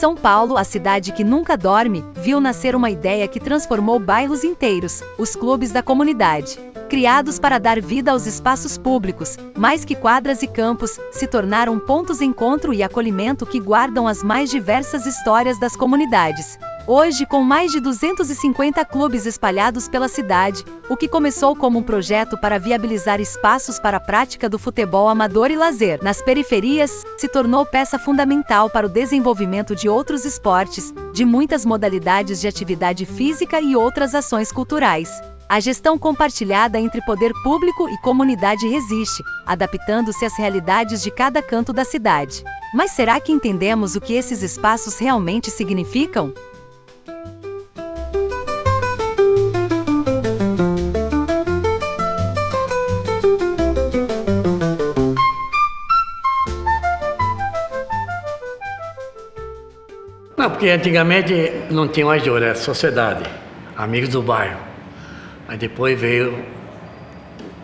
São Paulo, a cidade que nunca dorme, viu nascer uma ideia que transformou bairros inteiros, os clubes da comunidade. Criados para dar vida aos espaços públicos, mais que quadras e campos, se tornaram pontos de encontro e acolhimento que guardam as mais diversas histórias das comunidades. Hoje, com mais de 250 clubes espalhados pela cidade, o que começou como um projeto para viabilizar espaços para a prática do futebol amador e lazer nas periferias, se tornou peça fundamental para o desenvolvimento de outros esportes, de muitas modalidades de atividade física e outras ações culturais. A gestão compartilhada entre poder público e comunidade resiste, adaptando-se às realidades de cada canto da cidade. Mas será que entendemos o que esses espaços realmente significam? Não, porque antigamente não tinha mais jogo, era sociedade, amigos do bairro. Aí depois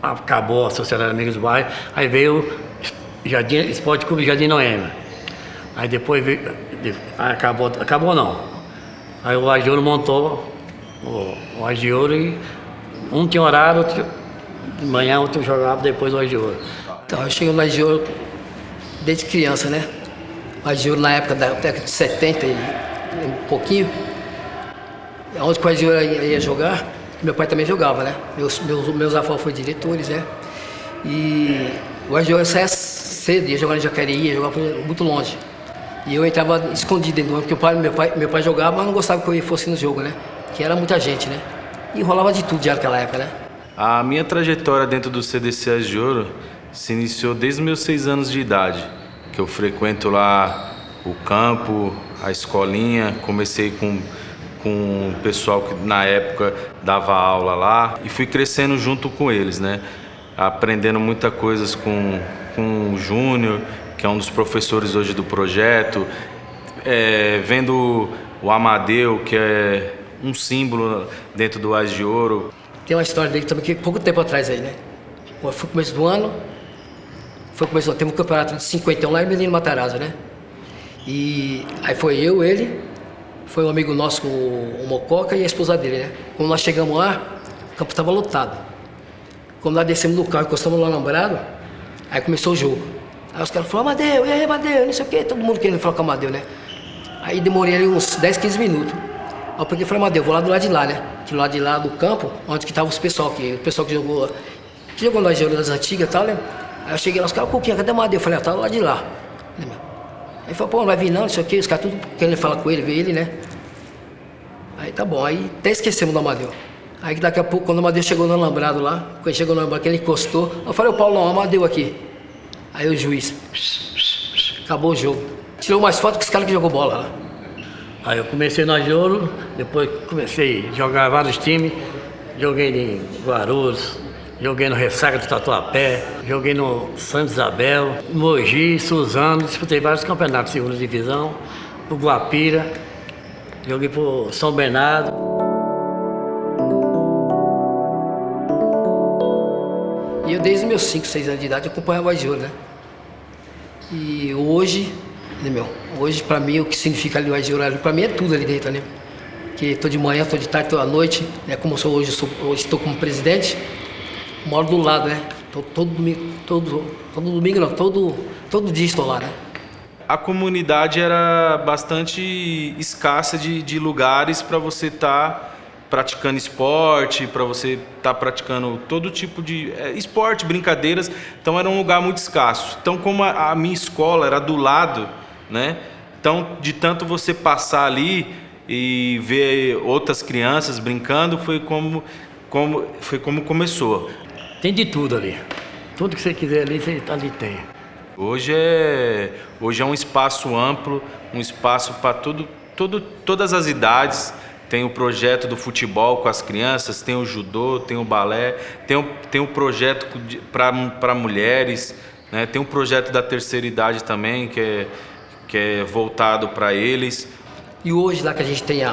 acabou a Sociedade Amigos do Bairro, aí veio Esporte Clube Jardim Noema. Aí depois veio, acabou não. Aí o Agiolo montou o Agiolo e um tinha horário, outro de manhã, outro jogava depois o Agiolo. Então eu cheguei no Agiolo desde criança, né? O Agiolo na época da década de 70 e um pouquinho, onde o Agiolo ia jogar. Meu pai também jogava, né? Meus avós foram diretores, né? E o Agiolo saía cedo, ia jogar no Jacareí, ia jogar muito longe. E eu entrava escondido dentro do ônibus, porque meu pai jogava, mas não gostava que eu fosse no jogo, né? Que era muita gente, né? E rolava de tudo já naquela época, né? A minha trajetória dentro do CDC Agiolo se iniciou desde os meus 6 anos de idade, que eu frequento lá o campo, a escolinha, comecei com o pessoal que na época dava aula lá e fui crescendo junto com eles, né? Aprendendo muitas coisas com o Júnior, que é um dos professores hoje do projeto, vendo o Amadeu, que é um símbolo dentro do Agiolo. Tem uma história dele também que pouco tempo atrás aí, né? Foi começo do ano, teve um campeonato de 51 lá em Menino Matarazzo, né? E aí foi eu, ele, foi um amigo nosso, o Mococa, e a esposa dele, né? Quando nós chegamos lá, o campo estava lotado. Quando nós descemos do carro, encostamos no alambrado, aí começou o jogo. Aí os caras falaram, Amadeu, e aí, Amadeu, não sei o quê, todo mundo querendo falar com o Amadeu, né? Aí demorei ali uns 10, 15 minutos. Aí eu peguei e falei, Amadeu, vou lá do lado de lá, né? Do lado de lá do campo, onde que tava o pessoal que jogou no Agiolo das antigas e tal, né? Aí eu cheguei lá, os caras, Coquinha, cadê o Amadeu? Eu falei, tá do lado de lá. Aí falou, pô, não vai vir não sei o quê, os caras tudo querendo falar com ele, ver ele, né? Aí tá bom, aí até esquecemos do Amadeu. Aí daqui a pouco, quando o Amadeu chegou no alambrado lá, quando chegou no alambrado, que ele encostou, eu falei, ô Paulo, não, o Amadeu aqui. Aí o juiz, acabou o jogo. Tirou mais foto que os caras que jogou bola lá. Aí eu comecei no Agiolo, depois comecei a jogar vários times, joguei em Guarulhos, joguei no Ressaca do Tatuapé, joguei no Santa Isabel, Mogi, Suzano, disputei vários campeonatos de segunda divisão, pro Guapira, joguei pro São Bernardo. E eu desde os meus 5, 6 anos de idade eu acompanhava o Agiolo, né? E hoje, né, hoje pra mim o que significa ali o Agiolo, pra mim é tudo ali dentro, né? Que tô de manhã, tô de tarde, tô à noite, né? Como eu sou hoje, hoje estou como presidente. Moro do lado, né? Todo domingo não, todo dia estou lá, né? A comunidade era bastante escassa de lugares para você estar praticando esporte, para você estar praticando todo tipo de esporte, brincadeiras. Então era um lugar muito escasso. Então como a minha escola era do lado, né? Então de tanto você passar ali e ver outras crianças brincando, foi como começou. Tem de tudo ali. Tudo que você quiser ali, ali tem. Hoje é um espaço amplo, um espaço para todas as idades. Tem o projeto do futebol com as crianças, tem o judô, tem o balé, tem o projeto para mulheres, né? Tem um projeto da terceira idade também, que é voltado para eles. E hoje lá que a gente tem,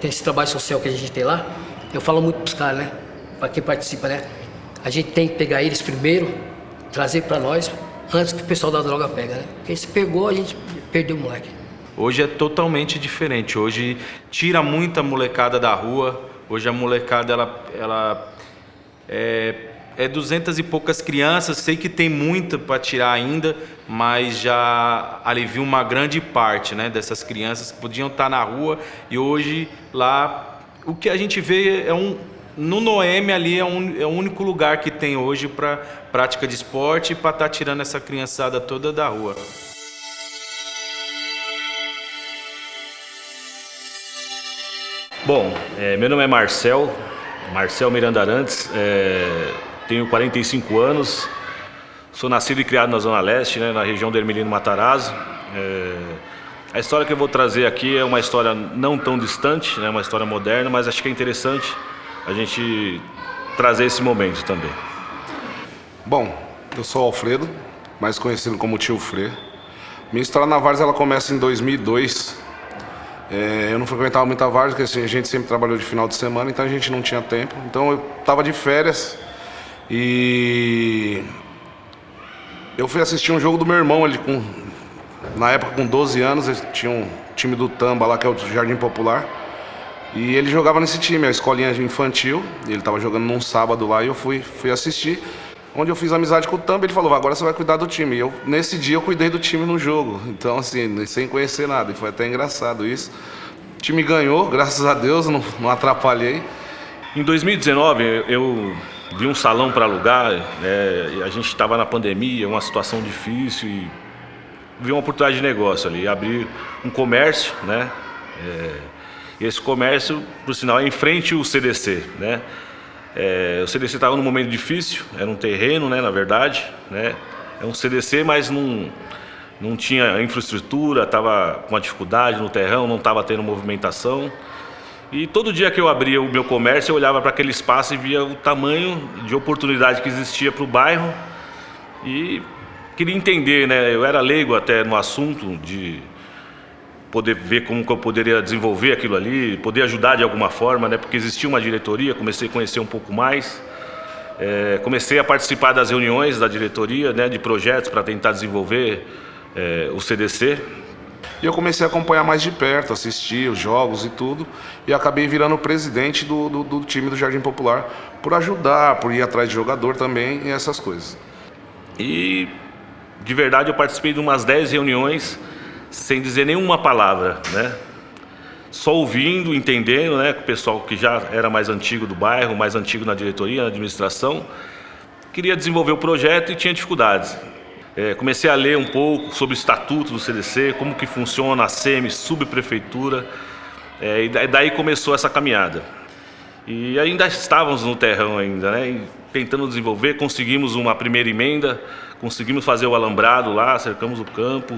tem esse trabalho social que a gente tem lá, eu falo muito para os caras, né? Para quem participa, né? A gente tem que pegar eles primeiro, trazer para nós, antes que o pessoal da droga pega, né? Porque se pegou, a gente perdeu o moleque. Hoje é totalmente diferente. Hoje tira muita molecada da rua. Hoje a molecada ela é 200 e poucas crianças. Sei que tem muita para tirar ainda, mas já alivia uma grande parte, né, dessas crianças que podiam estar na rua. E hoje lá o que a gente vê no Noemi ali é o único lugar que tem hoje para prática de esporte e para estar tirando essa criançada toda da rua. Bom, meu nome é Marcel Miranda Arantes, tenho 45 anos, sou nascido e criado na Zona Leste, né, na região do Hermelino Matarazzo. A história que eu vou trazer aqui é uma história não tão distante, né, uma história moderna, mas acho que é interessante a gente trazer esse momento também. Bom, eu sou Alfredo, mais conhecido como Tio Frê. Minha história na Várzea ela começa em 2002. Eu não frequentava muito a Várzea, porque assim, a gente sempre trabalhou de final de semana, então a gente não tinha tempo. Então eu estava de férias e eu fui assistir um jogo do meu irmão, na época com 12 anos, ele tinha um time do Tamba lá, que é o Jardim Popular. E ele jogava nesse time, a escolinha infantil, e ele estava jogando num sábado lá e eu fui assistir. Onde eu fiz amizade com o Tamba, ele falou, agora você vai cuidar do time. E nesse dia eu cuidei do time no jogo, então assim, sem conhecer nada, e foi até engraçado isso. O time ganhou, graças a Deus, não atrapalhei. Em 2019 eu vi um salão para alugar, a gente estava na pandemia, uma situação difícil, e vi uma oportunidade de negócio ali, abrir um comércio, né? E esse comércio, por sinal, é em frente ao CDC, né? O CDC estava num momento difícil, era um terreno, né, na verdade, né? É um CDC, mas não tinha infraestrutura, estava com uma dificuldade no terrão, não estava tendo movimentação. E todo dia que eu abria o meu comércio, eu olhava para aquele espaço e via o tamanho de oportunidade que existia para o bairro e queria entender, né? Eu era leigo até no assunto de poder ver como que eu poderia desenvolver aquilo ali, poder ajudar de alguma forma, né? Porque existia uma diretoria, comecei a conhecer um pouco mais, comecei a participar das reuniões da diretoria, né, de projetos para tentar desenvolver o CDC. E eu comecei a acompanhar mais de perto, assistir os jogos e tudo, e acabei virando presidente do time do Jardim Popular, por ajudar, por ir atrás de jogador também e essas coisas. E de verdade eu participei de umas 10 reuniões, sem dizer nenhuma palavra, né? Só ouvindo, entendendo, né? Com o pessoal que já era mais antigo do bairro, mais antigo na diretoria, na administração, queria desenvolver o projeto e tinha dificuldades. Comecei a ler um pouco sobre o estatuto do CDC, como que funciona a SEMI, subprefeitura, e daí começou essa caminhada. E ainda estávamos no terrão ainda, né? E tentando desenvolver, conseguimos uma primeira emenda, conseguimos fazer o alambrado lá, cercamos o campo.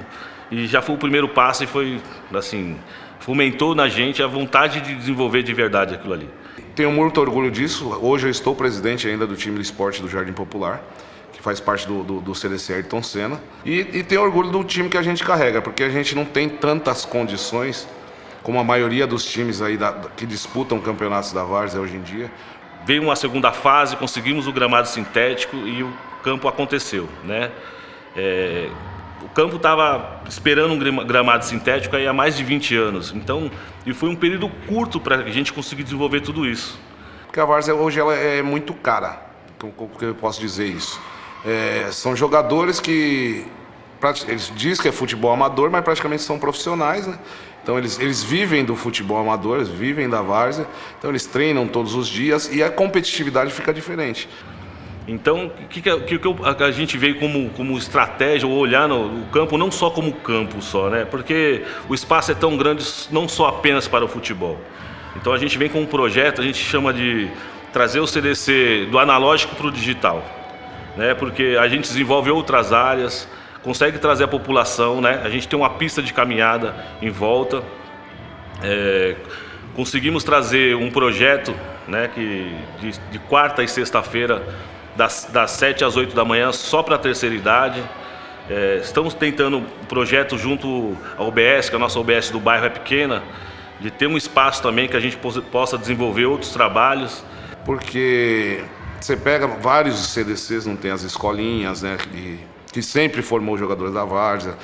E já foi o primeiro passo e foi, assim, fomentou na gente a vontade de desenvolver de verdade aquilo ali. Tenho muito orgulho disso. Hoje eu estou presidente ainda do time de esporte do Jardim Popular, que faz parte do CDC Ayrton Senna. E tenho orgulho do time que a gente carrega, porque a gente não tem tantas condições como a maioria dos times aí que disputam campeonatos da Várzea hoje em dia. Veio uma segunda fase, conseguimos o gramado sintético e o campo aconteceu, né? O campo estava esperando um gramado sintético aí há mais de 20 anos. Então, e foi um período curto para a gente conseguir desenvolver tudo isso. Porque a Várzea hoje ela é muito cara, como que eu posso dizer isso? São jogadores que eles dizem que é futebol amador, mas praticamente são profissionais, né? Então eles vivem do futebol amador, eles vivem da Várzea, então eles treinam todos os dias e a competitividade fica diferente. Então, o que a gente veio como estratégia, ou olhar no campo, não só como campo só, né? Porque o espaço é tão grande, não só apenas para o futebol. Então a gente vem com um projeto, a gente chama de trazer o CDC do analógico para o digital, né? Porque a gente desenvolve outras áreas, consegue trazer a população, né? A gente tem uma pista de caminhada em volta, conseguimos trazer um projeto, né, de quarta e sexta-feira, das 7 às 8 da manhã, só para a terceira idade. Estamos tentando um projeto junto à OBS, que a nossa OBS do bairro é pequena, de ter um espaço também que a gente possa desenvolver outros trabalhos. Porque você pega vários CDCs, não tem as escolinhas, né, que sempre formou jogadores da Várzea.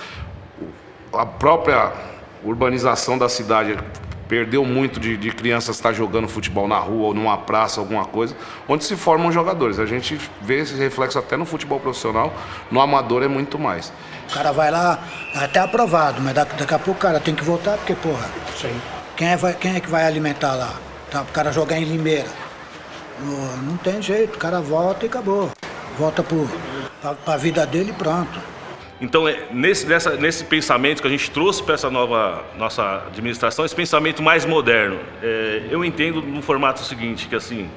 urbanização da cidade perdeu muito de crianças estar jogando futebol na rua ou numa praça, alguma coisa, onde se formam jogadores. A gente vê esse reflexo até no futebol profissional, no amador é muito mais. O cara vai lá, até aprovado, mas daqui a pouco o cara tem que voltar, porque, porra, Sim. quem é que vai alimentar lá? Tá, o cara jogar em Limeira. Não tem jeito, o cara volta e acabou. Volta pra vida dele e pronto. Então, nesse pensamento que a gente trouxe para essa nossa administração, esse pensamento mais moderno, eu entendo no formato seguinte, que assim,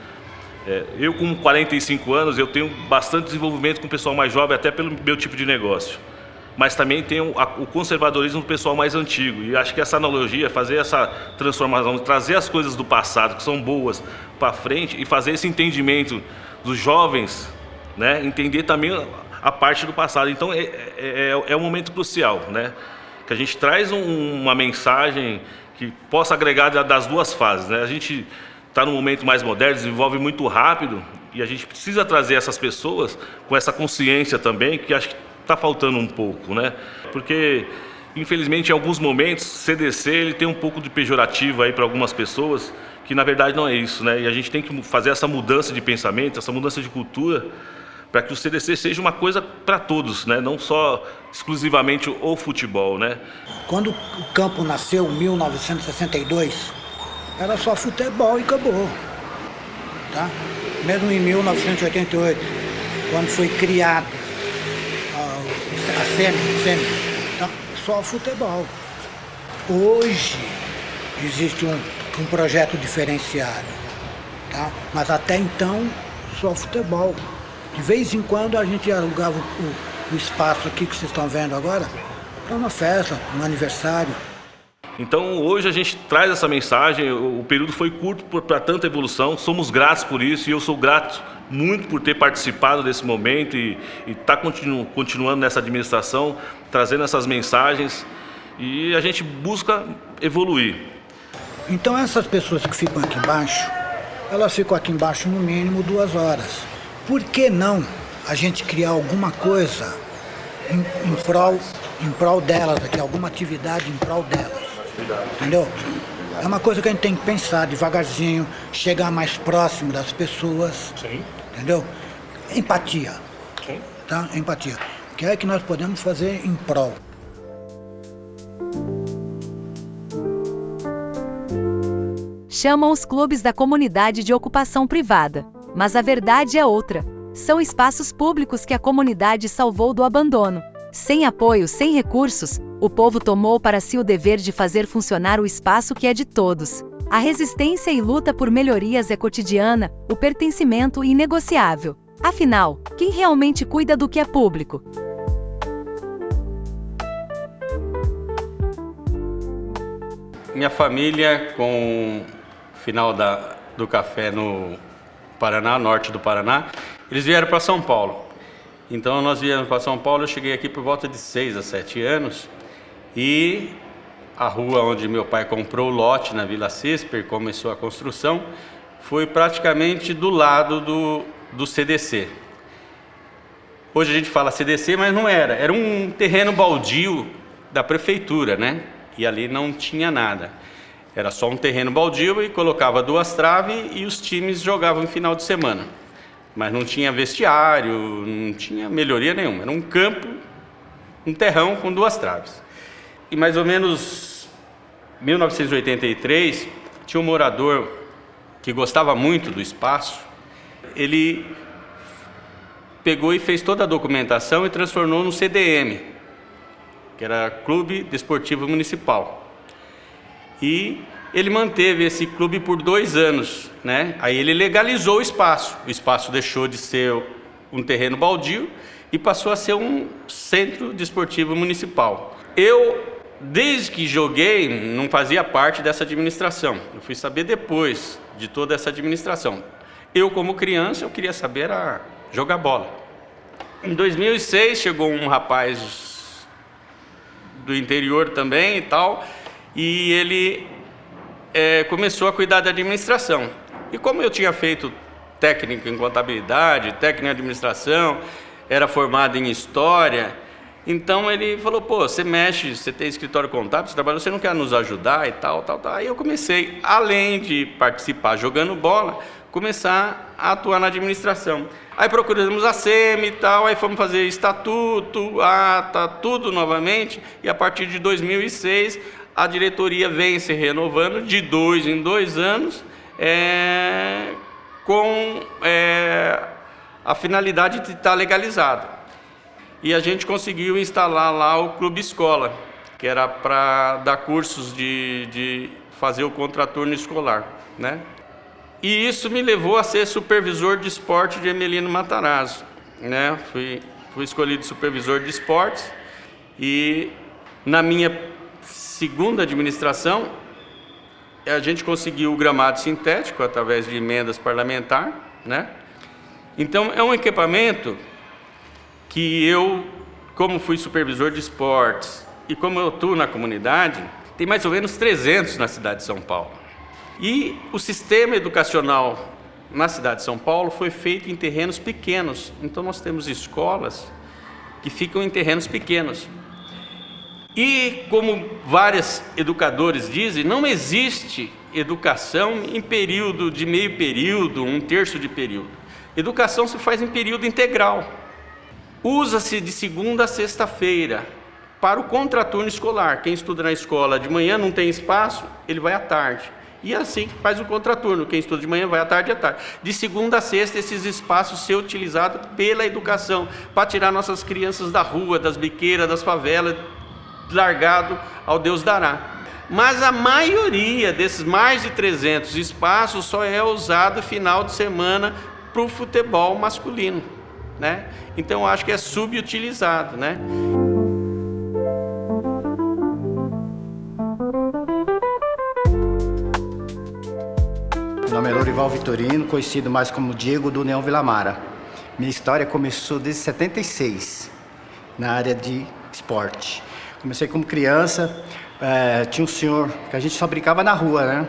eu com 45 anos, eu tenho bastante desenvolvimento com o pessoal mais jovem, até pelo meu tipo de negócio. Mas também tenho o conservadorismo do pessoal mais antigo. E acho que essa analogia, fazer essa transformação, trazer as coisas do passado, que são boas, para frente, e fazer esse entendimento dos jovens, né, entender também a parte do passado. Então é um momento crucial, né? Que a gente traz uma mensagem que possa agregar das duas fases, né? A gente está num momento mais moderno, desenvolve muito rápido e a gente precisa trazer essas pessoas com essa consciência também, que acho que está faltando um pouco, né? Porque infelizmente em alguns momentos o CDC ele tem um pouco de pejorativo aí para algumas pessoas, que na verdade não é isso, né? E a gente tem que fazer essa mudança de pensamento, essa mudança de cultura, para que o CDC seja uma coisa para todos, né? Não só exclusivamente o futebol, né? Quando o campo nasceu, em 1962, era só futebol e acabou. Tá? Mesmo em 1988, quando foi criado a SEMI, tá? Só futebol. Hoje existe um projeto diferenciado, tá? Mas até então só futebol. De vez em quando a gente alugava o espaço aqui que vocês estão vendo agora para uma festa, um aniversário. Então hoje a gente traz essa mensagem, o período foi curto para tanta evolução, somos gratos por isso e eu sou grato muito por ter participado desse momento e estar continuando nessa administração, trazendo essas mensagens e a gente busca evoluir. Então essas pessoas que ficam aqui embaixo, elas ficam aqui embaixo no mínimo 2 horas. Por que não a gente criar alguma coisa em prol delas aqui, alguma atividade em prol delas? Entendeu? É uma coisa que a gente tem que pensar devagarzinho, chegar mais próximo das pessoas. Sim. Entendeu? Empatia. Sim. Tá? Empatia. O que é que nós podemos fazer em prol? Chamam os clubes da comunidade de ocupação privada. Mas a verdade é outra. São espaços públicos que a comunidade salvou do abandono. Sem apoio, sem recursos, o povo tomou para si o dever de fazer funcionar o espaço que é de todos. A resistência e luta por melhorias é cotidiana, o pertencimento inegociável. Afinal, quem realmente cuida do que é público? Minha família, com o final do café no Paraná, norte do Paraná, eles vieram para São Paulo. Então nós viemos para São Paulo, eu cheguei aqui por volta de 6 a 7 anos e a rua onde meu pai comprou o lote na Vila Cisper, começou a construção, foi praticamente do lado do CDC. Hoje a gente fala CDC, mas não era. Era um terreno baldio da prefeitura, né? E ali não tinha nada. Era só um terreno baldio e colocava 2 traves e os times jogavam no final de semana. Mas não tinha vestiário, não tinha melhoria nenhuma. Era um campo, um terrão com 2 traves. E mais ou menos em 1983, tinha um morador que gostava muito do espaço. Ele pegou e fez toda a documentação e transformou no CDM, que era Clube Desportivo Municipal. E ele manteve esse clube por 2 anos, né? Aí ele legalizou o espaço deixou de ser um terreno baldio e passou a ser um centro desportivo municipal. Eu, desde que joguei, não fazia parte dessa administração, eu fui saber depois de toda essa administração. Eu, como criança, eu queria saber era jogar bola. Em 2006 chegou um rapaz do interior também e tal, e ele começou a cuidar da administração. E como eu tinha feito técnico em contabilidade, técnico em administração, era formado em história, Então ele falou, pô, você mexe, você tem escritório contábil, você trabalha, você não quer nos ajudar e tal. Aí eu comecei, além de participar jogando bola, começar a atuar na administração. Aí procuramos a SEMI e tal, aí fomos fazer estatuto, ata, tudo novamente, e a partir de 2006 a diretoria vem se renovando de 2 em 2 anos, com a finalidade de estar legalizado. E a gente conseguiu instalar lá o Clube Escola, que era para dar cursos de fazer o contraturno escolar, né? E isso me levou a ser supervisor de esporte de Emelino Matarazzo, né? Fui escolhido supervisor de esportes e na minha segunda administração a gente conseguiu o gramado sintético através de emendas parlamentares, né? Então é um equipamento que eu, como fui supervisor de esportes e como eu atuo na comunidade, tem mais ou menos 300 na cidade de São Paulo. E o sistema educacional na cidade de São Paulo foi feito em terrenos pequenos. Então nós temos escolas que ficam em terrenos pequenos. E como vários educadores dizem, não existe educação em período de meio período, 1/3 de período. Educação se faz em período integral. Usa-se de segunda a sexta-feira para o contraturno escolar. Quem estuda na escola de manhã não tem espaço, ele vai à tarde. E assim faz o contraturno. Quem estuda de manhã vai à tarde e à tarde. De segunda a sexta, esses espaços ser utilizados pela educação, para tirar nossas crianças da rua, das biqueiras, das favelas, largado ao Deus dará. Mas a maioria desses mais de 300 espaços só é usado final de semana para o futebol masculino, né? Então eu acho que é subutilizado, né? Meu nome é Lorival Vitorino, conhecido mais como Diego do União Vila Mara. Minha história começou desde 76, na área de esporte. Comecei como criança, tinha um senhor que a gente só brincava na rua, né?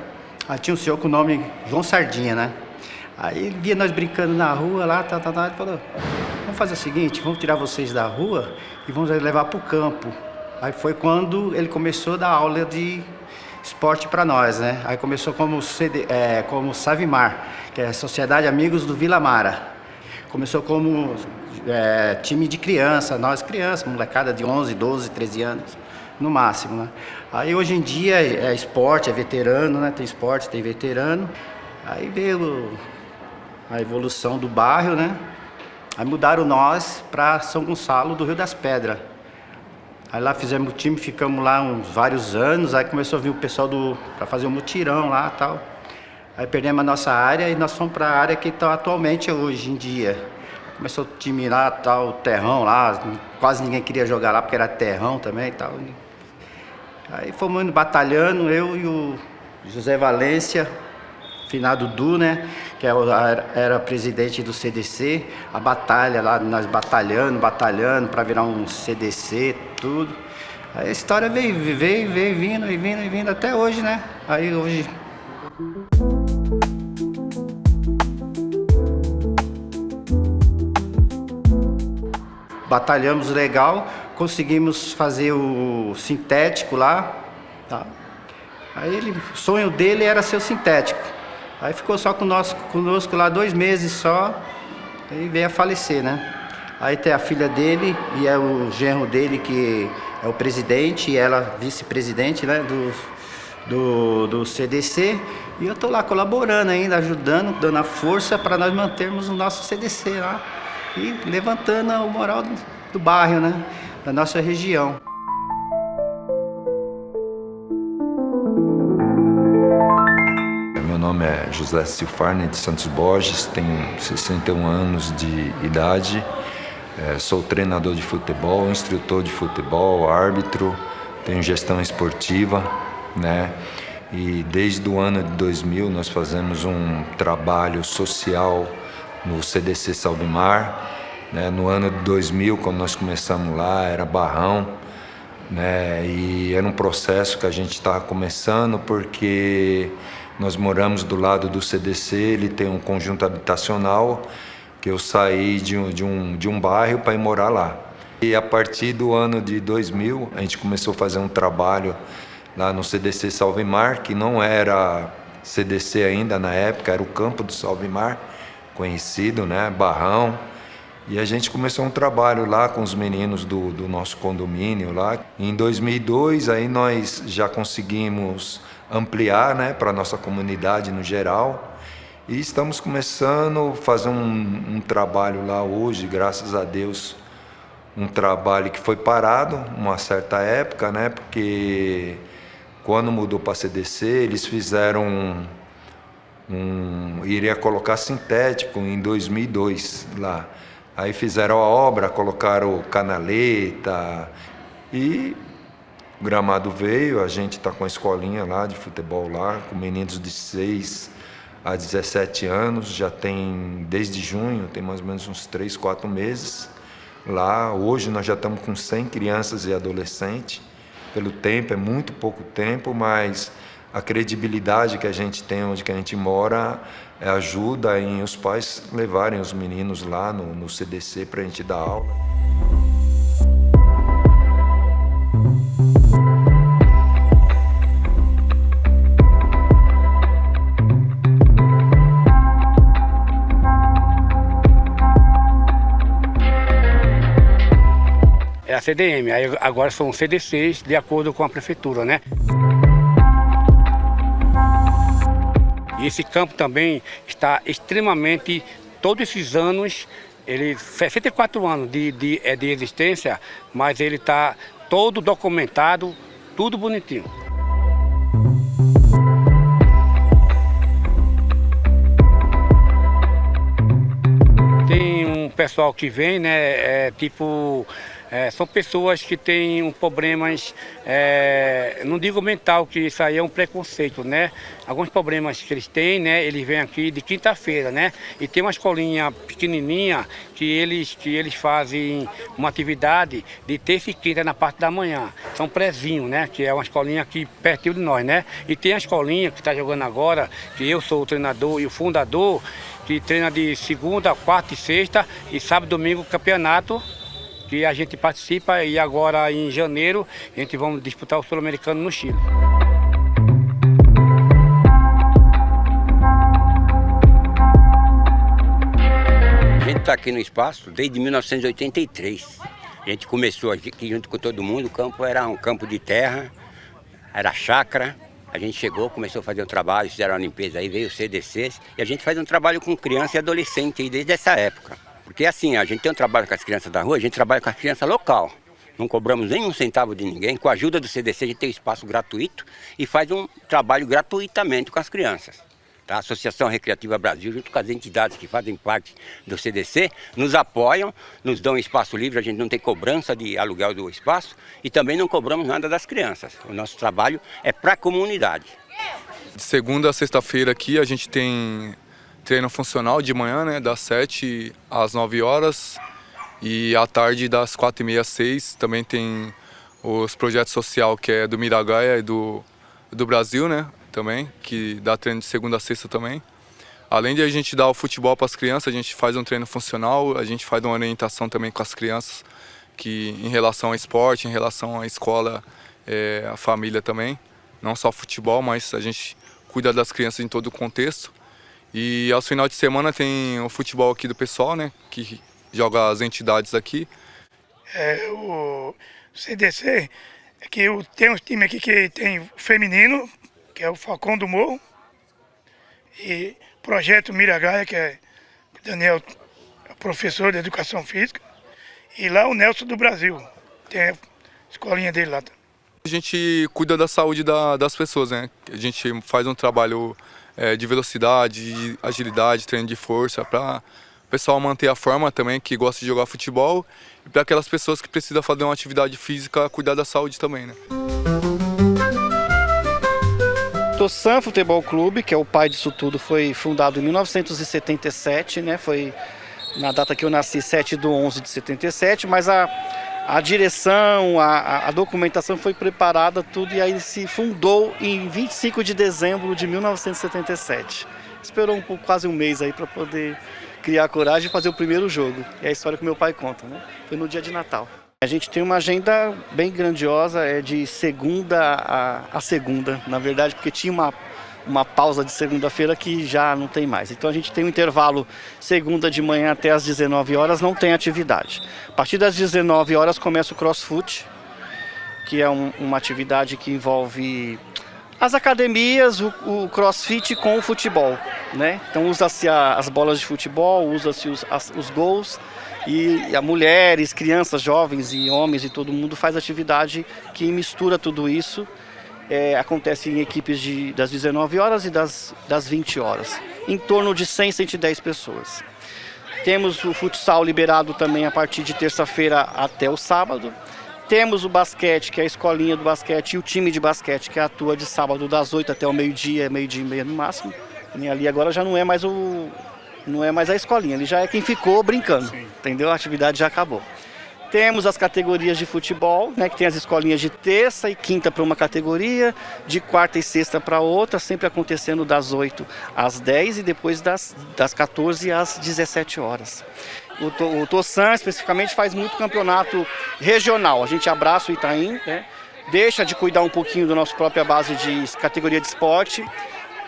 Aí tinha um senhor com o nome João Sardinha, né? Aí ele via nós brincando na rua lá, ele falou, vamos fazer o seguinte, vamos tirar vocês da rua e vamos levar para o campo. Aí foi quando ele começou a dar aula de esporte para nós, né? Aí começou como Savimar, que é a Sociedade Amigos do Vila Mara. Começou como time de criança, nós crianças, molecada de 11, 12, 13 anos, no máximo, né? Aí hoje em dia é esporte, é veterano, né? Tem esporte, tem veterano. Aí veio a evolução do bairro, né? Aí mudaram nós para São Gonçalo do Rio das Pedras. Aí lá fizemos o time, ficamos lá uns vários anos, aí começou a vir o pessoal para fazer um mutirão lá e tal. Aí perdemos a nossa área e nós fomos para a área que está atualmente hoje em dia. Começou o time lá, tal, terrão lá, quase ninguém queria jogar lá porque era terrão também e tal. Aí fomos indo batalhando, eu e o José Valência, finado Du, né, que era presidente do CDC, a batalha lá, nós batalhando para virar um CDC, tudo. Aí a história veio vindo até hoje, né? Aí hoje... Batalhamos legal, conseguimos fazer o sintético lá, tá? Aí o sonho dele era ser o sintético. Aí ficou só conosco lá 2 meses só, aí veio a falecer, né? Aí tem a filha dele e é o genro dele que é o presidente e ela vice-presidente, né, do CDC. E eu tô lá colaborando ainda, ajudando, dando a força para nós mantermos o nosso CDC lá e levantando o moral do bairro, né, da nossa região. Meu nome é José Silfarne de Santos Borges, tenho 61 anos de idade, sou treinador de futebol, instrutor de futebol, árbitro, tenho gestão esportiva, né? E desde o ano de 2000 nós fazemos um trabalho social no CDC Savimar, né? No ano de 2000, quando nós começamos lá, era barrão, né? E era um processo que a gente estava começando porque nós moramos do lado do CDC, ele tem um conjunto habitacional, que eu saí de um bairro para ir morar lá. E a partir do ano de 2000, a gente começou a fazer um trabalho lá no CDC Salvemar, que não era CDC ainda na época, era o campo do Salvemar, conhecido, né, Barrão. E a gente começou um trabalho lá com os meninos do nosso condomínio lá. Em 2002, aí nós já conseguimos ampliar, né, para a nossa comunidade no geral. E estamos começando a fazer um trabalho lá hoje, graças a Deus, um trabalho que foi parado uma certa época, né, porque quando mudou para a CDC, eles fizeram iria colocar sintético em 2002 lá. Aí fizeram a obra, colocaram canaleta e o gramado veio. A gente está com a escolinha lá de futebol lá, com meninos de 6 a 17 anos. Já tem, desde junho, tem mais ou menos uns 3, 4 meses lá. Hoje nós já estamos com 100 crianças e adolescentes. Pelo tempo, é muito pouco tempo, mas a credibilidade que a gente tem onde que a gente mora ajuda em os pais levarem os meninos lá no CDC para a gente dar aula. É a CDM, aí agora são CDCs de acordo com a prefeitura, né? E esse campo também está extremamente, todos esses anos, 64 anos de existência, mas ele está todo documentado, tudo bonitinho. Tem um pessoal que vem, né, são pessoas que têm problemas, não digo mental, que isso aí é um preconceito, né? Alguns problemas que eles têm, né? Eles vêm aqui de quinta-feira, né? E tem uma escolinha pequenininha que eles fazem uma atividade de terça e quinta na parte da manhã. São prezinho, né? Que é uma escolinha aqui pertinho de nós, né? E tem a escolinha que está jogando agora, que eu sou o treinador e o fundador, que treina de segunda, quarta e sexta e sábado e domingo campeonato, que a gente participa, e agora em janeiro a gente vai disputar o Sul-Americano no Chile. A gente está aqui no espaço desde 1983. A gente começou aqui junto com todo mundo, o campo era um campo de terra, era chácara. A gente chegou, começou a fazer o trabalho, fizeram a limpeza aí, veio o CDC, e a gente faz um trabalho com criança e adolescente aí desde essa época. Porque assim, a gente tem um trabalho com as crianças da rua, a gente trabalha com as crianças local. Não cobramos nem um centavo de ninguém. Com a ajuda do CDC, a gente tem espaço gratuito e faz um trabalho gratuitamente com as crianças. Tá? A Associação Recreativa Brasil, junto com as entidades que fazem parte do CDC, nos apoiam, nos dão espaço livre, a gente não tem cobrança de aluguel do espaço e também não cobramos nada das crianças. O nosso trabalho é para a comunidade. De segunda a sexta-feira aqui a gente tem treino funcional de manhã, né, das 7 às 9 horas, e à tarde das 4h30 às 6 também tem os projetos social, que é do Miragaia e do Brasil, né, também, que dá treino de segunda a sexta também. Além de a gente dar o futebol para as crianças, a gente faz um treino funcional, a gente faz uma orientação também com as crianças, que em relação ao esporte, em relação à escola, a família também, não só futebol, mas a gente cuida das crianças em todo o contexto. E aos finais de semana tem o futebol aqui do pessoal, né, que joga as entidades aqui. O CDC, tem um time aqui que tem feminino, que é o Falcão do Morro, e Projeto Miragaia, que é o Daniel, professor de Educação Física, e lá o Nelson do Brasil, tem a escolinha dele lá. A gente cuida da saúde das pessoas, né, a gente faz um trabalho de velocidade, de agilidade, treino de força, para o pessoal manter a forma também, que gosta de jogar futebol, e para aquelas pessoas que precisam fazer uma atividade física, cuidar da saúde também, né? Tossan Futebol Clube, que é o pai disso tudo, foi fundado em 1977, né? Foi na data que eu nasci, 7/11/77, mas a direção, a documentação foi preparada, tudo, e aí se fundou em 25 de dezembro de 1977. Esperou quase um mês aí para poder criar coragem e fazer o primeiro jogo. É a história que meu pai conta, né? Foi no dia de Natal. A gente tem uma agenda bem grandiosa, é de segunda a segunda, na verdade, porque tinha uma pausa de segunda-feira que já não tem mais. Então a gente tem um intervalo segunda de manhã até às 19 horas, não tem atividade. A partir das 19 horas começa o CrossFoot, que é uma atividade que envolve as academias, o CrossFit com o futebol, né? Então usa-se as bolas de futebol, usa-se os gols e mulheres, crianças, jovens e homens e todo mundo faz atividade que mistura tudo isso. Acontece em equipes das 19 horas e das 20 horas, em torno de 100, 110 pessoas. Temos o futsal liberado também a partir de terça-feira até o sábado. Temos o basquete, que é a escolinha do basquete, e o time de basquete, que atua de sábado das 8 até o meio-dia, meio-dia e meia no máximo. E ali agora já não é mais a escolinha, ali já é quem ficou brincando, entendeu? A atividade já acabou. Temos as categorias de futebol, né, que tem as escolinhas de terça e quinta para uma categoria, de quarta e sexta para outra, sempre acontecendo das 8 às 10 e depois das 14 às 17 horas. O Tossan, especificamente, faz muito campeonato regional. A gente abraça o Itaim, né, deixa de cuidar um pouquinho da nossa própria base de categoria de esporte,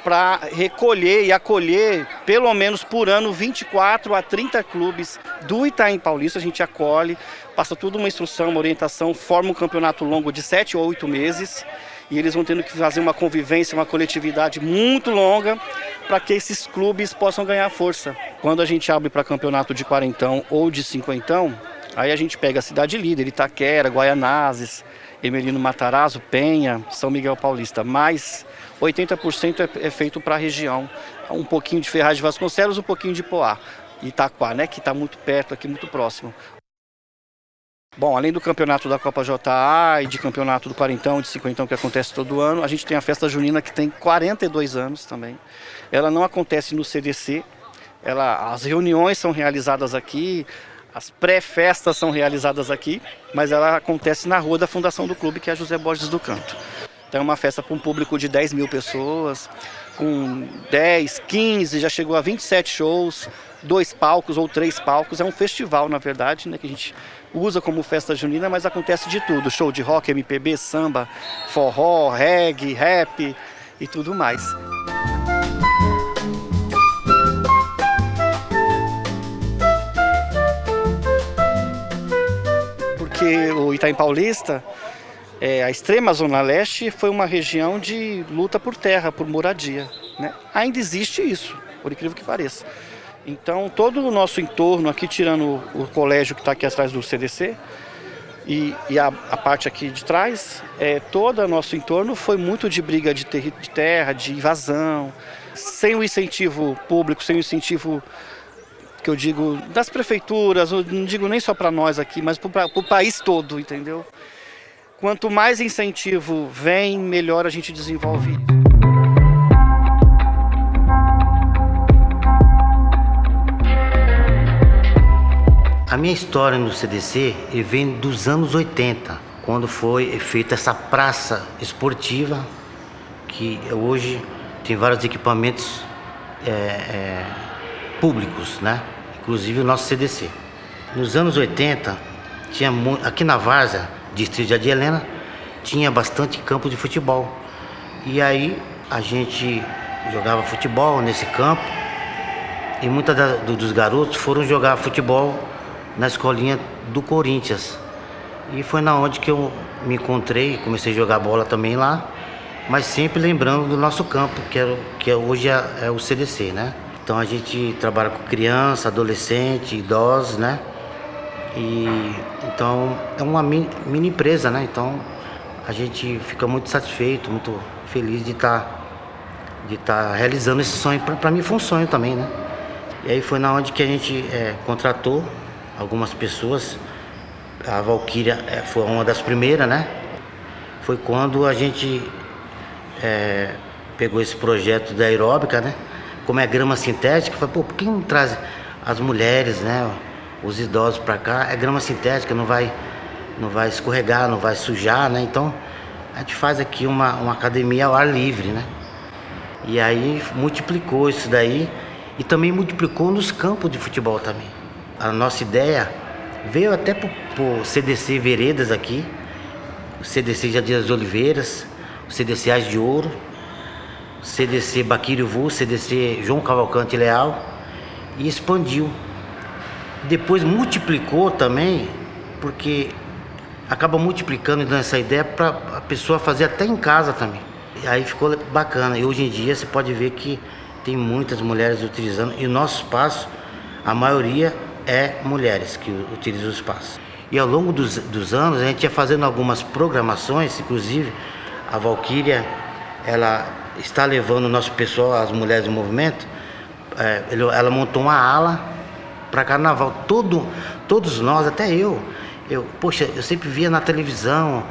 para recolher e acolher, pelo menos por ano, 24 a 30 clubes do Itaim Paulista. A gente acolhe, passa toda uma instrução, uma orientação, forma um campeonato longo de 7 ou 8 meses, e eles vão tendo que fazer uma convivência, uma coletividade muito longa, para que esses clubes possam ganhar força. Quando a gente abre para campeonato de quarentão ou de cinquentão, aí a gente pega a cidade líder, Itaquera, Guaianazes, Emelino Matarazzo, Penha, São Miguel Paulista, mais 80% é feito para a região, um pouquinho de Ferraz de Vasconcelos, um pouquinho de Poá, Itaquá, né, que está muito perto aqui, muito próximo. Bom, além do campeonato da Copa JA e de campeonato do quarentão, de cinquentão, que acontece todo ano, a gente tem a festa junina, que tem 42 anos também. Ela não acontece no CDC, as reuniões são realizadas aqui, as pré-festas são realizadas aqui, mas ela acontece na rua da fundação do clube, que é a José Borges do Canto. Então é uma festa para um público de 10 mil pessoas, com 10, 15, já chegou a 27 shows, 2 palcos ou 3 palcos. É um festival, na verdade, né, que a gente usa como festa junina, mas acontece de tudo. Show de rock, MPB, samba, forró, reggae, rap e tudo mais. Porque o Itaim Paulista, a extrema zona leste, foi uma região de luta por terra, por moradia, né? Ainda existe isso, por incrível que pareça. Então todo o nosso entorno aqui, tirando o colégio que está aqui atrás do CDC e a parte aqui de trás, todo o nosso entorno foi muito de briga de terra, de invasão, sem o incentivo público, sem o incentivo, que eu digo, das prefeituras, eu não digo nem só para nós aqui, mas para o país todo, entendeu? Quanto mais incentivo vem, melhor a gente desenvolve. A minha história no CDC vem dos anos 80, quando foi feita essa praça esportiva, que hoje tem vários equipamentos públicos, né? Inclusive o nosso CDC. Nos anos 80, tinha aqui na Várzea, distrito de Adia Helena, tinha bastante campo de futebol. E aí a gente jogava futebol nesse campo e muitos dos garotos foram jogar futebol na escolinha do Corinthians. E foi na onde que eu me encontrei, comecei a jogar bola também lá, mas sempre lembrando do nosso campo, que hoje é o CDC, né? Então a gente trabalha com criança, adolescente, idosos, né? E então é uma mini empresa, né? Então a gente fica muito satisfeito, muito feliz de estar realizando esse sonho. Para mim foi um sonho também, né? E aí foi na onde que a gente contratou algumas pessoas. A Valquíria foi uma das primeiras, né? Foi quando a gente pegou esse projeto da aeróbica, né? Como é grama sintética, foi, por que não traz as mulheres, né? Os idosos para cá? É grama sintética, não vai escorregar, não vai sujar, né? Então a gente faz aqui uma academia ao ar livre, né? E aí multiplicou isso daí e também multiplicou nos campos de futebol também. A nossa ideia Veio até pro CDC Veredas aqui, o CDC Jardim das Oliveiras, o CDC Ais de Ouro, o CDC Baquírio Vu, CDC João Cavalcante Leal, e expandiu. Depois multiplicou também, porque acaba multiplicando e dando essa ideia para a pessoa fazer até em casa também. E aí ficou bacana. E hoje em dia você pode ver que tem muitas mulheres utilizando. E o nosso espaço, a maioria é mulheres que utilizam o espaço. E ao longo dos anos a gente ia fazendo algumas programações, inclusive a Valquíria, ela está levando o nosso pessoal, as mulheres do movimento, ela montou uma ala para carnaval. Todos nós, até eu, poxa, eu sempre via na televisão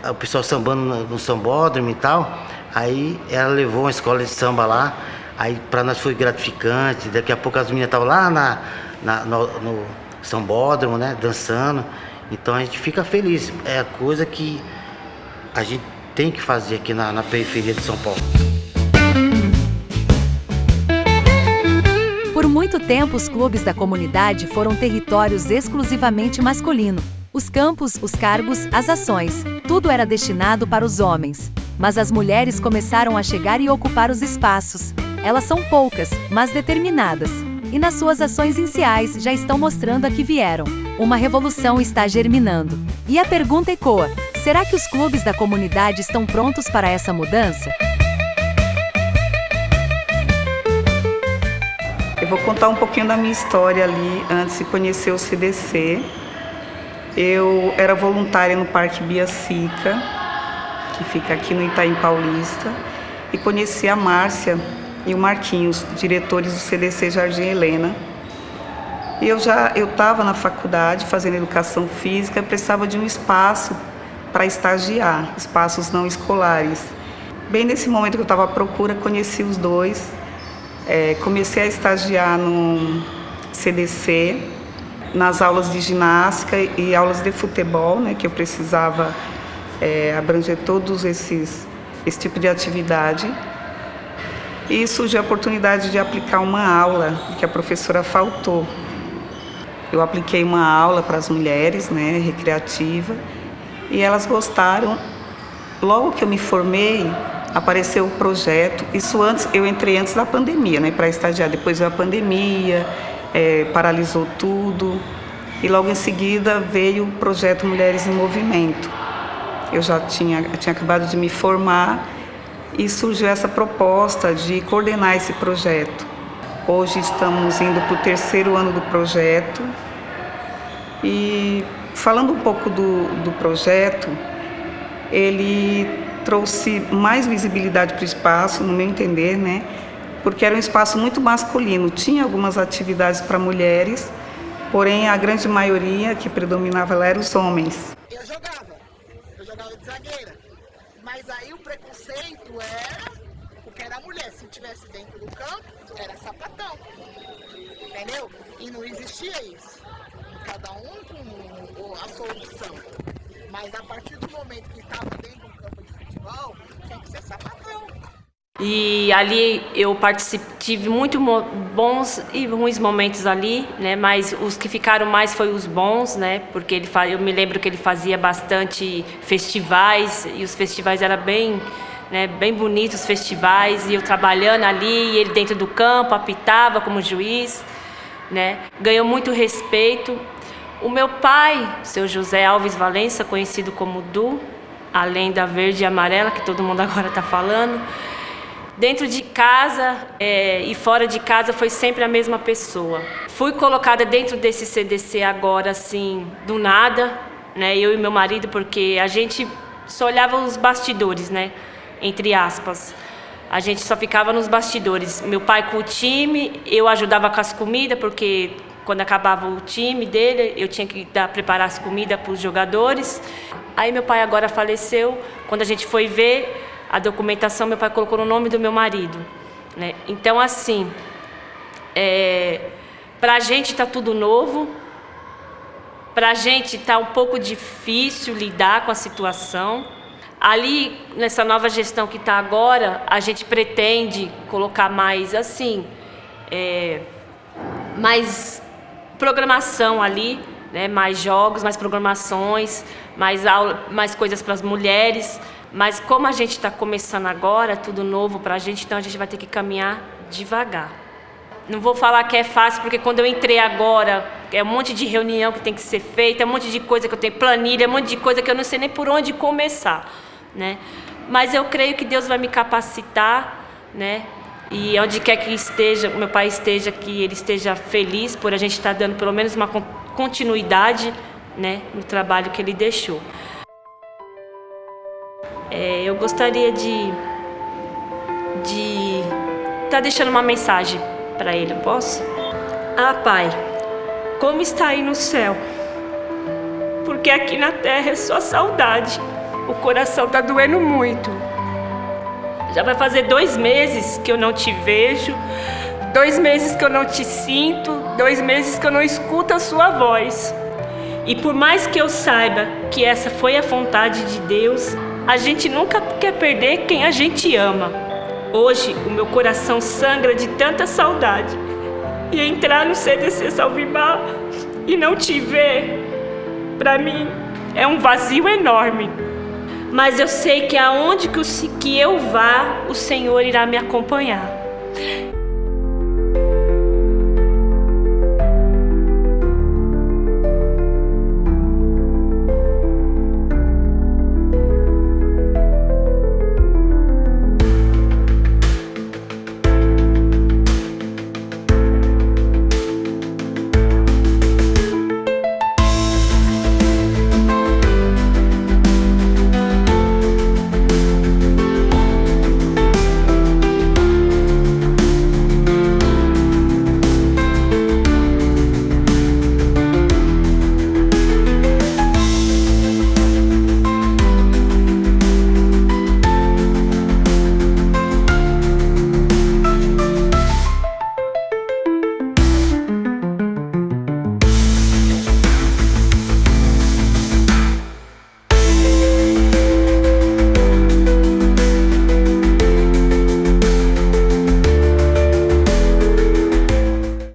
o pessoal sambando no sambódromo e tal. Aí ela levou uma escola de samba lá, aí para nós foi gratificante. Daqui a pouco as meninas estavam lá no sambódromo, né, dançando. Então a gente fica feliz. É a coisa que a gente tem que fazer aqui na periferia de São Paulo. Por muito tempo, os clubes da comunidade foram territórios exclusivamente masculino. Os campos, os cargos, as ações, tudo era destinado para os homens. Mas as mulheres começaram a chegar e ocupar os espaços. Elas são poucas, mas determinadas. E nas suas ações iniciais já estão mostrando a que vieram. Uma revolução está germinando. E a pergunta ecoa: será que os clubes da comunidade estão prontos para essa mudança? Eu vou contar um pouquinho da minha história ali, antes de conhecer o CDC. Eu era voluntária no Parque Biacica, que fica aqui no Itaim Paulista, e conheci a Márcia e o Marquinhos, diretores do CDC Jardim Helena. E eu estava na faculdade fazendo educação física, precisava de um espaço para estagiar, espaços não escolares. Bem nesse momento que eu estava à procura, conheci os dois. Comecei a estagiar no CDC, nas aulas de ginástica e aulas de futebol, né, que eu precisava abranger todos esse tipo de atividade. E surgiu a oportunidade de aplicar uma aula que a professora faltou. Eu apliquei uma aula para as mulheres, né, recreativa, e elas gostaram. Logo que eu me formei, apareceu o projeto. Isso eu entrei antes da pandemia, né, para estagiar. Depois veio a pandemia, paralisou tudo. E logo em seguida veio o projeto Mulheres em Movimento. Eu já tinha acabado de me formar e surgiu essa proposta de coordenar esse projeto. Hoje estamos indo para o 3º ano do projeto. E falando um pouco do projeto, ele trouxe mais visibilidade para o espaço, no meu entender, né? Porque era um espaço muito masculino. Tinha algumas atividades para mulheres, porém a grande maioria que predominava lá eram os homens. Eu jogava de zagueira, mas aí o preconceito era porque era mulher. Se estivesse dentro do campo, era sapatão, entendeu? E não existia isso. Cada um com a sua opção. Mas a partir do momento que estava dentro do campo de futebol, tinha que ser sapatão. E ali eu tive muito bons e ruins momentos ali, né? Mas os que ficaram mais foi os bons, né? Porque eu me lembro que ele fazia bastante festivais e os festivais eram bem bonitos, festivais, e eu trabalhando ali, e ele dentro do campo apitava como juiz, né? Ganhou muito respeito. O meu pai, seu José Alves Valença, conhecido como Du, além da verde e amarela que todo mundo agora está falando. Dentro de casa e fora de casa foi sempre a mesma pessoa. Fui colocada dentro desse CDC agora, assim, do nada, né? Eu e meu marido, porque a gente só olhava os bastidores, né? Entre aspas. A gente só ficava nos bastidores. Meu pai com o time, eu ajudava com as comidas, porque quando acabava o time dele, eu tinha que preparar as comidas para os jogadores. Aí meu pai agora faleceu. Quando a gente foi ver a documentação, meu pai colocou no nome do meu marido, né? Então, assim, pra gente tá tudo novo, pra gente tá um pouco difícil lidar com a situação. Ali, nessa nova gestão que tá agora, a gente pretende colocar mais, assim, mais programação ali, né? Mais jogos, mais programações, mais aula, mais coisas para as mulheres. Mas como a gente está começando agora, tudo novo para a gente, então a gente vai ter que caminhar devagar. Não vou falar que é fácil, porque quando eu entrei agora, é um monte de reunião que tem que ser feita, é um monte de coisa que eu tenho, planilha, é um monte de coisa que eu não sei nem por onde começar, né? Mas eu creio que Deus vai me capacitar, né? E onde quer que esteja, meu pai esteja, que ele esteja feliz por a gente estar dando pelo menos uma continuidade, né, no trabalho que ele deixou. Eu gostaria de estar deixando uma mensagem para ele, eu posso? Ah, Pai, como está aí no céu? Porque aqui na terra é só saudade. O coração está doendo muito. Já vai fazer 2 meses que eu não te vejo, 2 meses que eu não te sinto, 2 meses que eu não escuto a sua voz. E por mais que eu saiba que essa foi a vontade de Deus, a gente nunca quer perder quem a gente ama. Hoje, o meu coração sangra de tanta saudade. E entrar no CDC Salvimar e não te ver, para mim, é um vazio enorme. Mas eu sei que aonde que eu vá, o Senhor irá me acompanhar.